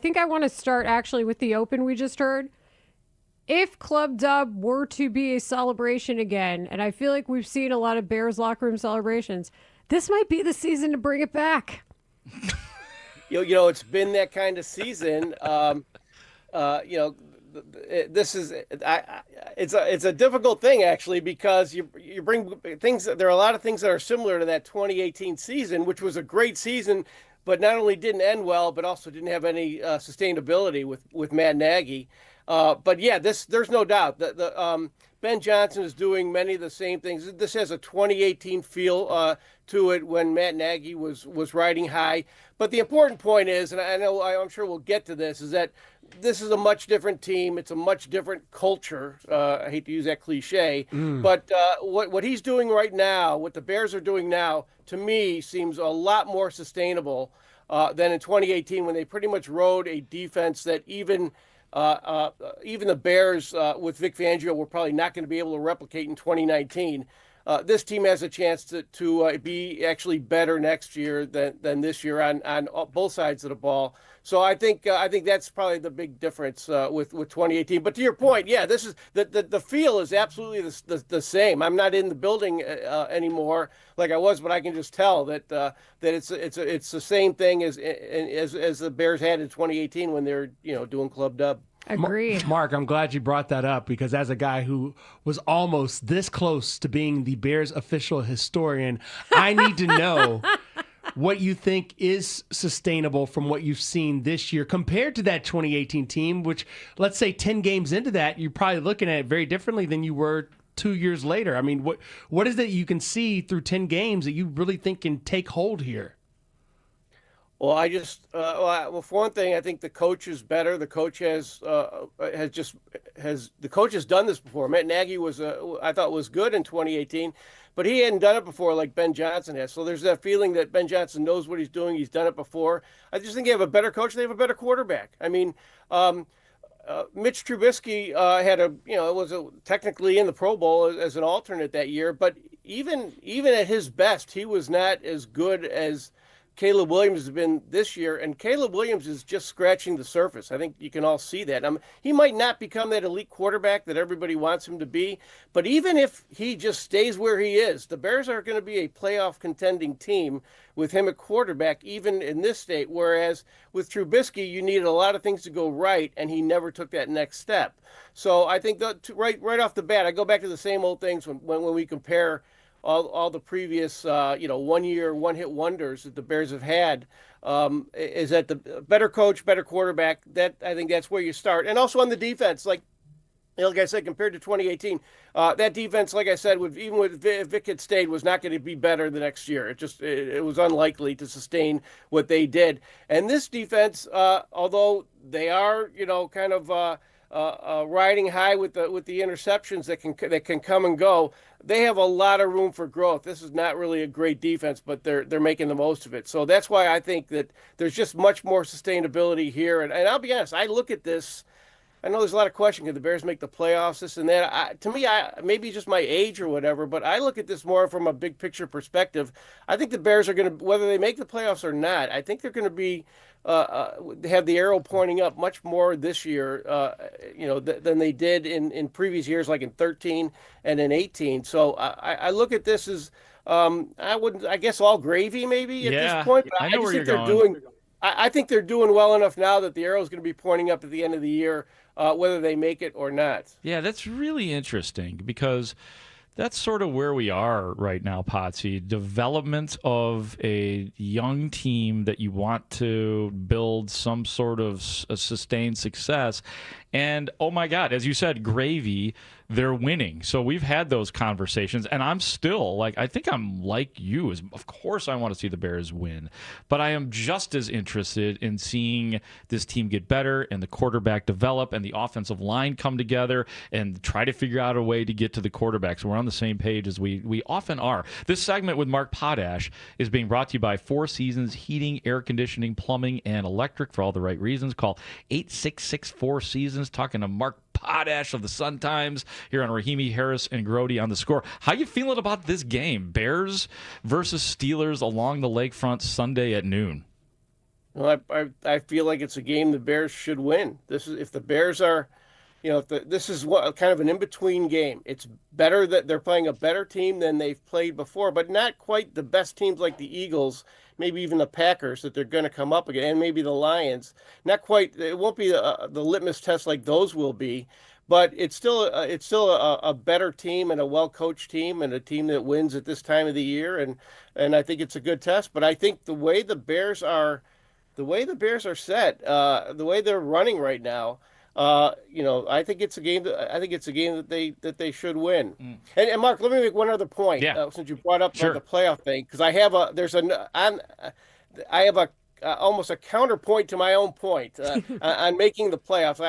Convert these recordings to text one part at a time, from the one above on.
think I want to start actually with the open we just heard. If Club Dub were to be a celebration again, and I feel like we've seen a lot of Bears locker room celebrations, this might be the season to bring it back. It's been that kind of season. This is it's a difficult thing actually because you bring things. There are a lot of things that are similar to that 2018 season, which was a great season, but not only didn't end well, but also didn't have any sustainability with Matt Nagy. But yeah, there's no doubt that the Ben Johnson is doing many of the same things. This has a 2018 feel to it when Matt Nagy was riding high. But the important point is, and I'm sure we'll get to this, is that this is a much different team. It's a much different culture. I hate to use that cliche, but what he's doing right now, what the Bears are doing now, to me seems a lot more sustainable than in 2018 when they pretty much rode a defense that even the Bears with Vic Fangio were probably not going to be able to replicate in 2019. This team has a chance to be actually better next year than this year on both sides of the ball. So I think that's probably the big difference with 2018. But to your point, yeah, this is the feel is absolutely the same. I'm not in the building anymore like I was, but I can just tell that it's the same thing as the Bears had in 2018 when they're doing Club Dub. Agreed. Mark, I'm glad you brought that up because as a guy who was almost this close to being the Bears official historian, I need to know what you think is sustainable from what you've seen this year compared to that 2018 team, which let's say 10 games into that, you're probably looking at it very differently than you were 2 years later. I mean, what is it you can see through 10 games that you really think can take hold here? Well, for one thing, I think the coach is better. The coach has done this before. Matt Nagy I thought was good in 2018, but he hadn't done it before like Ben Johnson has. So there's that feeling that Ben Johnson knows what he's doing. He's done it before. I just think they have a better coach. They have a better quarterback. I mean, Mitch Trubisky was technically in the Pro Bowl as an alternate that year, but even at his best, he was not as good as Caleb Williams has been this year, and Caleb Williams is just scratching the surface. I think you can all see that. He might not become that elite quarterback that everybody wants him to be, but even if he just stays where he is, the Bears are going to be a playoff contending team with him at quarterback, even in this state, whereas with Trubisky, you needed a lot of things to go right, and he never took that next step. So I think that right off the bat, I go back to the same old things when we compare all the previous 1 year one hit wonders that the Bears have had, is that the better coach, better quarterback. That I think that's where you start, and also on the defense, like I said, compared to 2018, that defense, like I said, even with Vic had stayed, was not going to be better the next year. It was unlikely to sustain what they did, and this defense, although they are kind of riding high with the interceptions that can come and go, they have a lot of room for growth. This is not really a great defense, but they're making the most of it. So that's why I think that there's just much more sustainability here. And I'll be honest, I look at this. I know there's a lot of question. Can the Bears make the playoffs? This and that. To me, maybe just my age or whatever, but I look at this more from a big picture perspective. I think the Bears are going to, whether they make the playoffs or not, I think they're going to be have the arrow pointing up much more this year, than they did in previous years, like in 13 and in 18. So I look at this as I guess all gravy maybe at this point. But I know where think you're they're going. doing. I think they're doing well enough now that the arrow is going to be pointing up at the end of the year, whether they make it or not. Yeah, that's really interesting because that's sort of where we are right now, Potsy. Development of a young team that you want to build some sort of a sustained success. And, oh, my God, as you said, gravy, they're winning. So we've had those conversations, and I'm still, I think I'm like you. Of course I want to see the Bears win. But I am just as interested in seeing this team get better and the quarterback develop and the offensive line come together and try to figure out a way to get to the quarterback. So we're on the same page as we often are. This segment with Mark Potash is being brought to you by Four Seasons Heating, Air Conditioning, Plumbing, and Electric for all the right reasons. Call 866-4Seasons. Talking to Mark Potash of the Sun-Times here on Rahimi, Harris, and Grote on The Score. How you feeling about this game? Bears versus Steelers along the lakefront Sunday at noon. Well, I feel like it's a game the Bears should win. This is if the Bears are, this is what kind of an in-between game. It's better that they're playing a better team than they've played before, but not quite the best teams like the Eagles, maybe even the Packers that they're going to come up again, and maybe the Lions. Not quite. It won't be the litmus test like those will be, but it's still a better team and a well-coached team and a team that wins at this time of the year, and I think it's a good test. But I think the way the Bears are set, the way they're running right now, I think it's a game that they should win. And Mark, let me make one other point. Yeah. Since you brought up Sure. the playoff thing, because I have a almost a counterpoint to my own point on making the playoffs.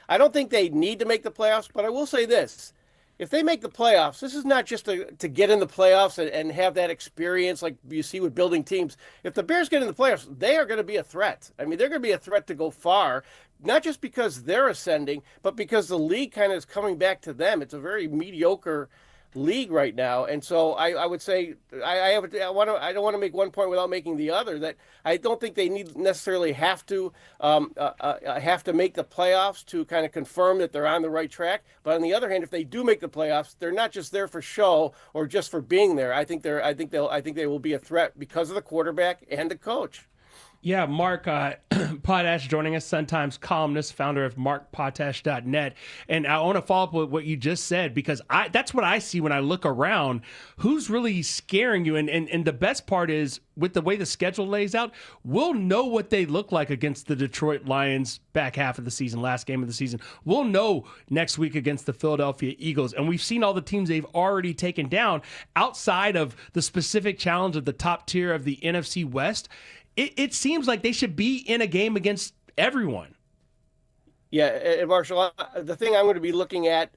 I don't think they need to make the playoffs, but I will say this. If they make the playoffs, this is not just to get in the playoffs and have that experience like you see with building teams. If the Bears get in the playoffs, they are going to be a threat. I mean, they're going to be a threat to go far, not just because they're ascending, but because the league kind of is coming back to them. It's a very mediocre league right now, and so I would say I don't want to make one point without making the other, that I don't think they necessarily have to make the playoffs to kind of confirm that they're on the right track. But on the other hand, if they do make the playoffs, they're not just there for show or just for being there. I think they will be a threat because of the quarterback and the coach. Yeah, Mark Potash joining us, Sun-Times columnist, founder of markpotash.net. And I want to follow up with what you just said, because that's what I see when I look around. Who's really scaring you? And the best part is, with the way the schedule lays out, we'll know what they look like against the Detroit Lions back half of the season, last game of the season. We'll know next week against the Philadelphia Eagles. And we've seen all the teams they've already taken down outside of the specific challenge of the top tier of the NFC West. It seems like they should be in a game against everyone. Yeah, and Marshall, the thing I'm going to be looking at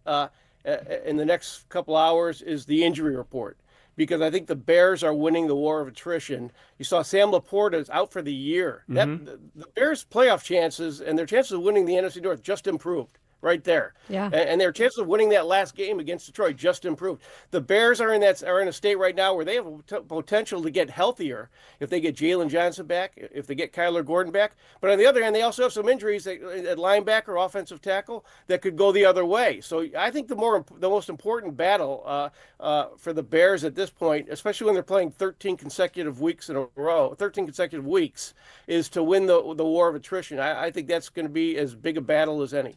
in the next couple hours is the injury report, because I think the Bears are winning the war of attrition. You saw Sam Laporta is out for the year. The Bears' playoff chances and their chances of winning the NFC North just improved. Right there, Yeah. and their chances of winning that last game against Detroit just improved. The Bears are in a state right now where they have potential to get healthier if they get Jalen Johnson back, if they get Kyler Gordon back. But on the other hand, they also have some injuries at linebacker, offensive tackle, that could go the other way. So I think the most important battle for the Bears at this point, especially when they're playing 13 consecutive weeks in a row, 13 consecutive weeks, is to win the war of attrition. I think that's going to be as big a battle as any.